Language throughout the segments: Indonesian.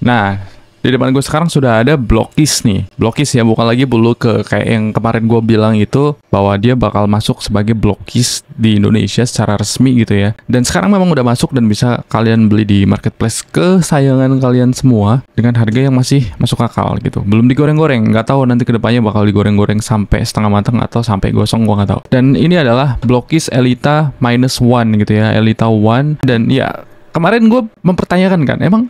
Nah, di depan gue sekarang sudah ada Blockies nih. Blockies ya, bukan lagi Blue ke kayak yang kemarin gue bilang itu, bahwa dia bakal masuk sebagai Blockies di Indonesia secara resmi gitu ya. Dan sekarang memang udah masuk dan bisa kalian beli di marketplace kesayangan kalian semua dengan harga yang masih masuk akal gitu. Belum digoreng-goreng, nggak tahu nanti kedepannya bakal digoreng-goreng sampai setengah matang atau sampai gosong, gue nggak tahu. Dan ini adalah Blockies Elita -1 gitu ya, Elita One. Dan ya, kemarin gue mempertanyakan kan, emang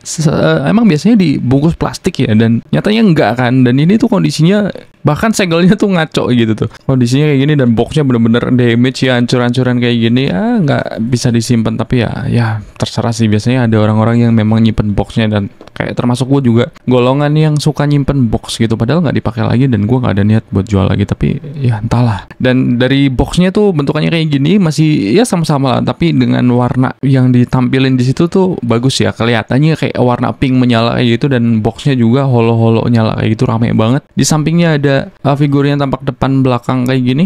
biasanya dibungkus plastik ya, dan nyatanya enggak kan. Dan ini tuh kondisinya, bahkan segelnya tuh ngaco gitu tuh, kondisinya kayak gini, dan boxnya bener-bener damage ya, hancur-hancuran kayak gini, nggak bisa disimpan. Tapi ya terserah sih, biasanya ada orang-orang yang memang nyimpen boxnya, dan kayak termasuk gue juga golongan yang suka nyimpen box gitu, padahal nggak dipakai lagi dan gue nggak ada niat buat jual lagi, tapi ya entahlah. Dan dari boxnya tuh bentukannya kayak gini, masih ya sama-sama lah, tapi dengan warna yang ditampilin di situ tuh bagus ya, kelihatannya kayak warna pink menyala kayak gitu, dan boxnya juga holo-holo nyala kayak gitu, rame banget. Di sampingnya ada figurnya tampak depan belakang kayak gini,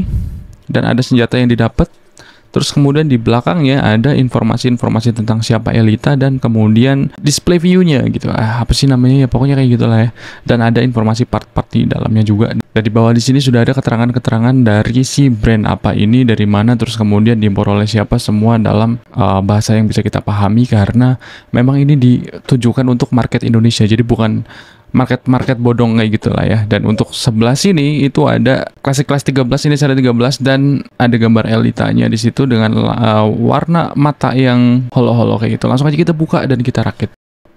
dan ada senjata yang didapat. Terus kemudian di belakangnya ada informasi-informasi tentang siapa Elita, dan kemudian display view-nya gitu. Apa sih namanya ya, pokoknya kayak gitulah ya. Dan ada informasi part-part di dalamnya juga. Dan di bawah di sini sudah ada keterangan-keterangan dari si brand apa ini, dari mana, terus kemudian diimpor oleh siapa, semua dalam bahasa yang bisa kita pahami, karena memang ini ditujukan untuk market Indonesia. Jadi bukan market bodong kayak gitulah ya. Dan untuk sebelah sini itu ada Classic 13, ini seri 13, dan ada gambar Elitanya di situ dengan warna mata yang holo-holo kayak gitu. Langsung aja kita buka dan kita rakit.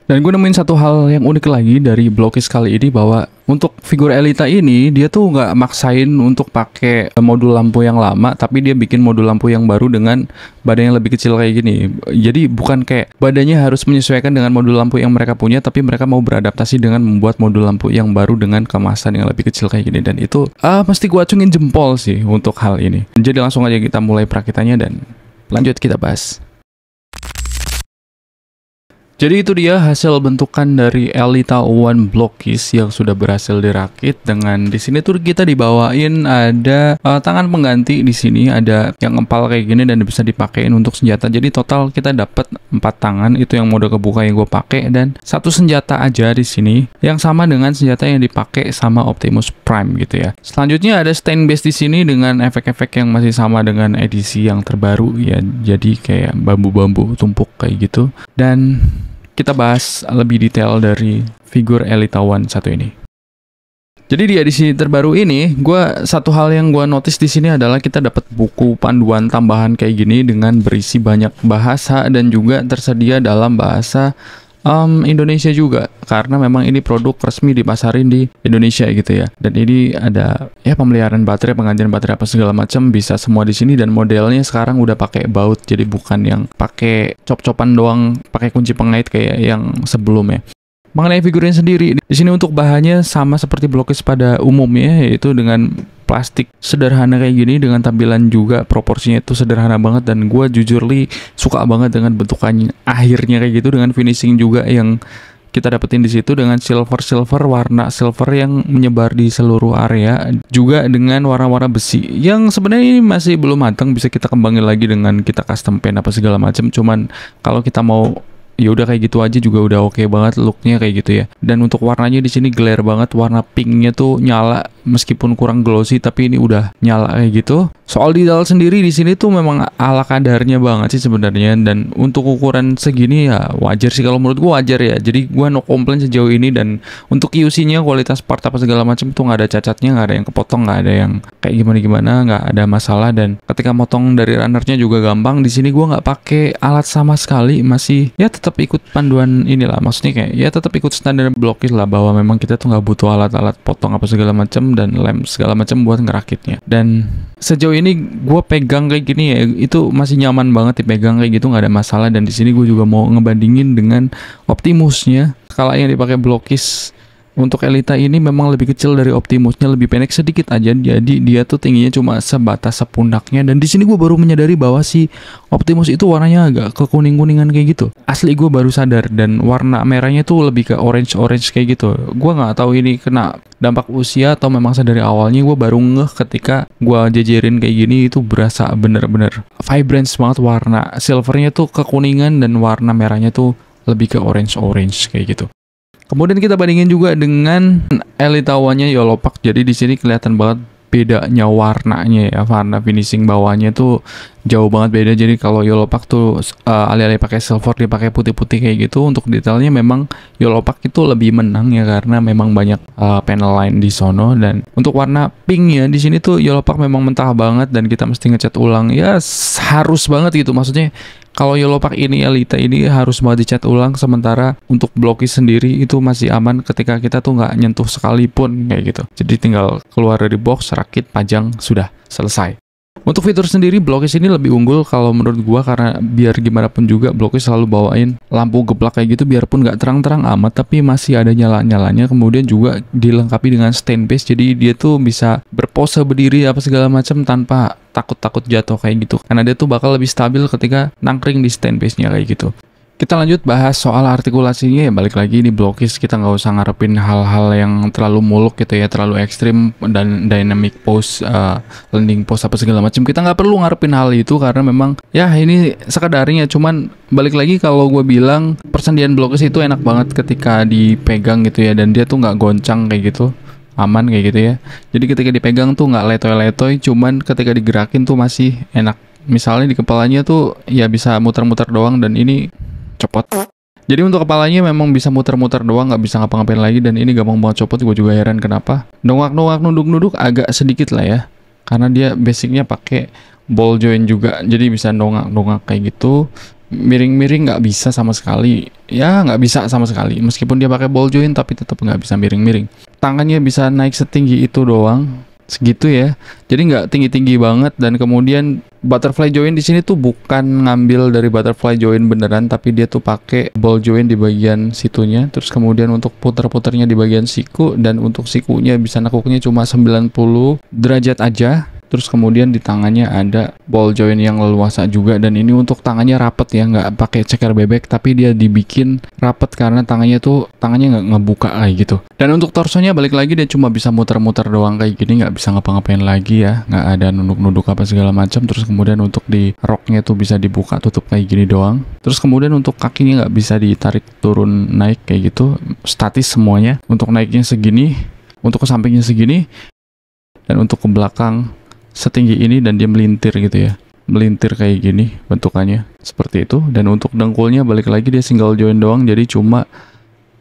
Dan gue nemuin satu hal yang unik lagi dari Blockies kali ini, bahwa untuk figur Elita ini dia tuh nggak maksain untuk pakai modul lampu yang lama, tapi dia bikin modul lampu yang baru dengan badan yang lebih kecil kayak gini. Jadi bukan kayak badannya harus menyesuaikan dengan modul lampu yang mereka punya, tapi mereka mau beradaptasi dengan membuat modul lampu yang baru dengan kemasan yang lebih kecil kayak gini. Dan itu mesti gue acungin jempol sih untuk hal ini. Jadi langsung aja kita mulai perakitannya dan lanjut kita bahas. Jadi itu dia hasil bentukan dari Elita One Blockies yang sudah berhasil dirakit. Dengan di sini tuh kita dibawain ada tangan pengganti, di sini ada yang empal kayak gini dan bisa dipakein untuk senjata. Jadi total kita dapat 4 tangan, itu yang mode kebuka yang gue pakai, dan satu senjata aja di sini yang sama dengan senjata yang dipakai sama Optimus Prime gitu ya. Selanjutnya ada stand base di sini dengan efek-efek yang masih sama dengan edisi yang terbaru ya. Jadi kayak bambu-bambu tumpuk kayak gitu. Dan kita bahas lebih detail dari figur Elita One satu ini. Jadi di edisi terbaru ini, satu hal yang gue notice di sini adalah kita dapat buku panduan tambahan kayak gini dengan berisi banyak bahasa, dan juga tersedia dalam bahasa Indonesia juga, karena memang ini produk resmi dipasarin di Indonesia gitu ya. Dan ini ada ya pemeliharaan baterai, penggantian baterai apa segala macam bisa semua di sini, dan modelnya sekarang udah pakai baut, jadi bukan yang pakai cop-copan doang, pakai kunci pengait kayak yang sebelumnya. Mengenai figurnya sendiri, di sini untuk bahannya sama seperti Blockies pada umumnya, yaitu dengan plastik sederhana kayak gini, dengan tampilan juga proporsinya itu sederhana banget. Dan gue jujur suka banget dengan bentukannya akhirnya kayak gitu, dengan finishing juga yang kita dapetin di situ, dengan silver warna silver yang menyebar di seluruh area, juga dengan warna-warna besi yang sebenarnya ini masih belum matang, bisa kita kembangin lagi dengan kita custom paint apa segala macam. Cuman kalau kita mau ya udah kayak gitu aja juga udah oke banget looknya kayak gitu ya. Dan untuk warnanya di sini glare banget, warna pinknya tuh nyala meskipun kurang glossy, tapi ini udah nyala kayak gitu. Soal detail sendiri di sini tuh memang ala kadarnya banget sih sebenarnya, dan untuk ukuran segini ya wajar sih, kalau menurut gua wajar ya. Jadi gua no complain sejauh ini. Dan untuk QC-nya, kualitas part apa segala macam tuh nggak ada cacatnya, nggak ada yang kepotong, nggak ada yang kayak gimana nggak ada masalah. Dan ketika motong dari runnernya juga gampang. Di sini gua nggak pakai alat sama sekali, masih ya tetap ikut panduan inilah, maksudnya kayak ya tetap ikut standar Blockies lah, bahwa memang kita tuh nggak butuh alat-alat potong apa segala macam dan lem segala macam buat ngerakitnya. Dan sejauh ini gue pegang kayak gini ya, itu masih nyaman banget dipegang kayak gitu, nggak ada masalah. Dan di sini gue juga mau ngebandingin dengan Optimusnya. Skala yang dipakai Blockies untuk Elita ini memang lebih kecil dari Optimusnya, lebih pendek sedikit aja. Jadi dia tuh tingginya cuma sebatas sepundaknya. Dan di sini gue baru menyadari bahwa si Optimus itu warnanya agak kekuning-kuningan kayak gitu. Asli gue baru sadar. Dan warna merahnya tuh lebih ke orange kayak gitu. Gue nggak tahu ini kena dampak usia atau memang sadari awalnya. Gue baru ngeh ketika gue jajarin kayak gini, itu berasa bener-bener vibrant banget. Warna silvernya tuh kekuningan dan warna merahnya tuh lebih ke orange kayak gitu. Kemudian kita bandingin juga dengan Elita One-nya Yellowpack. Jadi di sini kelihatan banget bedanya warnanya ya, warna finishing bawahnya tuh jauh banget beda. Jadi kalau Yellowpack tuh alih-alih pakai silver dia pakai putih-putih kayak gitu. Untuk detailnya memang Yellowpack itu lebih menang ya, karena memang banyak panel line di sono. Dan untuk warna pink ya di sini tuh Yellowpack memang mentah banget dan kita mesti ngecat ulang ya, harus banget gitu. Maksudnya kalau Yellowpack ini Elita ini harus banget dicat ulang, sementara untuk Blockies sendiri itu masih aman ketika kita tuh nggak nyentuh sekalipun kayak gitu. Jadi tinggal keluar dari box, rakit, pajang, sudah selesai. Untuk fitur sendiri Blockies ini lebih unggul kalau menurut gua, karena biar gimana pun juga Blockies selalu bawain lampu geblak kayak gitu, biarpun nggak terang-terang amat tapi masih ada nyala-nyalanya. Kemudian juga dilengkapi dengan stand base, jadi dia tuh bisa berpose berdiri apa segala macam tanpa takut-takut jatuh kayak gitu, karena dia tuh bakal lebih stabil ketika nangkring di stand base-nya kayak gitu. Kita lanjut bahas soal artikulasinya ya, balik lagi di Blockies kita nggak usah ngarepin hal-hal yang terlalu muluk gitu ya, terlalu ekstrim dan dynamic pose, landing pose apa segala macam. Kita nggak perlu ngarepin hal itu karena memang ya ini sekadarnya. Cuman balik lagi kalau gue bilang persendian Blockies itu enak banget ketika dipegang gitu ya, dan dia tuh nggak goncang kayak gitu, aman kayak gitu ya. Jadi ketika dipegang tuh nggak letoy-letoy, cuman ketika digerakin tuh masih enak. Misalnya di kepalanya tuh ya bisa muter-muter doang, dan ini copot. Jadi untuk kepalanya memang bisa muter-muter doang, nggak bisa ngapa-ngapain lagi, dan ini gampang banget copot. Gue juga heran kenapa. Nongak-nongak, nunduk-nunduk agak sedikit lah ya, karena dia basicnya pakai ball joint juga, jadi bisa nongak-nongak kayak gitu. Miring-miring nggak bisa sama sekali, ya nggak bisa sama sekali. Meskipun dia pakai ball joint tapi tetap nggak bisa miring-miring. Tangannya bisa naik setinggi itu doang, segitu ya. Jadi nggak tinggi-tinggi banget. Dan kemudian butterfly joint di sini tuh bukan ngambil dari butterfly joint beneran, tapi dia tuh pakai ball joint di bagian situnya. Terus kemudian untuk puter-puternya di bagian siku, dan untuk sikunya bisa nekuknya cuma 90 derajat aja. Terus kemudian di tangannya ada ball joint yang leluasa juga, dan ini untuk tangannya rapet ya, nggak pakai ceker bebek, tapi dia dibikin rapet karena tangannya nggak ngebuka kayak gitu. Dan untuk torsonya balik lagi dia cuma bisa muter-muter doang kayak gini, nggak bisa ngapa-ngapain lagi ya, nggak ada nunduk-nunduk apa segala macam. Terus kemudian untuk di roknya tuh bisa dibuka tutup kayak gini doang. Terus kemudian untuk kakinya nggak bisa ditarik turun naik kayak gitu, statis semuanya. Untuk naiknya segini, untuk ke sampingnya segini, dan untuk ke belakang setinggi ini, dan dia melintir gitu ya, melintir kayak gini bentukannya seperti itu. Dan untuk dengkulnya balik lagi dia single joint doang, jadi cuma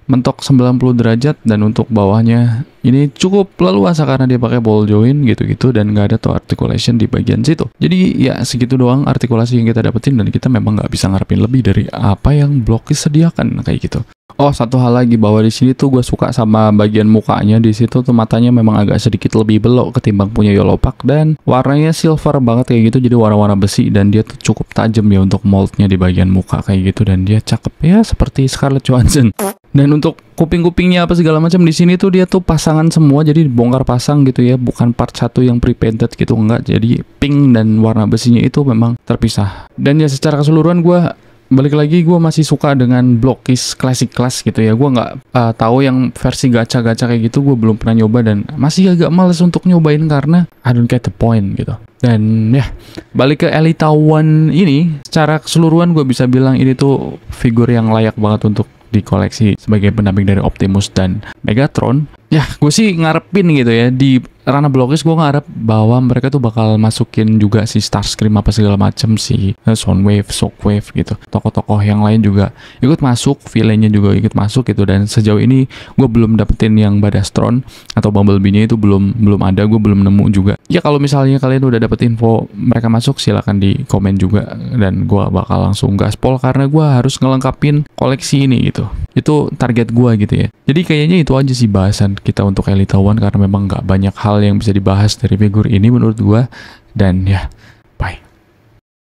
mentok 90 derajat. Dan untuk bawahnya ini cukup leluasa karena dia pakai ball joint gitu-gitu, dan nggak ada toe articulation di bagian situ. Jadi ya segitu doang artikulasi yang kita dapetin, dan kita memang nggak bisa ngarepin lebih dari apa yang Blockies sediakan kayak gitu. Oh, satu hal lagi, bahwa di sini tuh gue suka sama bagian mukanya. Di situ tuh matanya memang agak sedikit lebih belok ketimbang punya Yellowpack, dan warnanya silver banget kayak gitu, jadi warna-warna besi, dan dia tuh cukup tajam ya untuk moldnya di bagian muka kayak gitu, dan dia cakep ya seperti Scarlett Johansson. Dan untuk kuping-kupingnya apa segala macam di sini tuh dia tuh pasangan semua, jadi bongkar pasang gitu ya, bukan part satu yang pre-painted gitu, enggak. Jadi pink dan warna besinya itu memang terpisah. Dan ya secara keseluruhan gue balik lagi, gue masih suka dengan Blockies Classic Class gitu ya. Gue nggak tahu yang versi gacha-gacha kayak gitu, gue belum pernah nyoba, dan masih agak males untuk nyobain karena I don't get the point gitu. Dan ya balik ke Elita One ini, secara keseluruhan gue bisa bilang ini tuh figur yang layak banget untuk dikoleksi sebagai pendamping dari Optimus dan Megatron. Ya gue sih ngarepin gitu ya, di ranah Blockies gue ngarep bahwa mereka tuh bakal masukin juga si Starscream apa segala macem, si Soundwave, Shockwave gitu. Tokoh-tokoh yang lain juga ikut masuk, villainnya juga ikut masuk gitu. Dan sejauh ini gue belum dapetin yang Badastron atau Bumblebee-nya itu belum ada, gue belum nemu juga. Ya kalau misalnya kalian udah dapet info mereka masuk, silahkan di komen juga, dan gue bakal langsung gaspol karena gue harus ngelengkapin koleksi ini gitu. Itu target gue gitu ya. Jadi kayaknya itu aja sih bahasan kita untuk Elita One, karena memang nggak banyak hal yang bisa dibahas dari figur ini menurut gue. Dan ya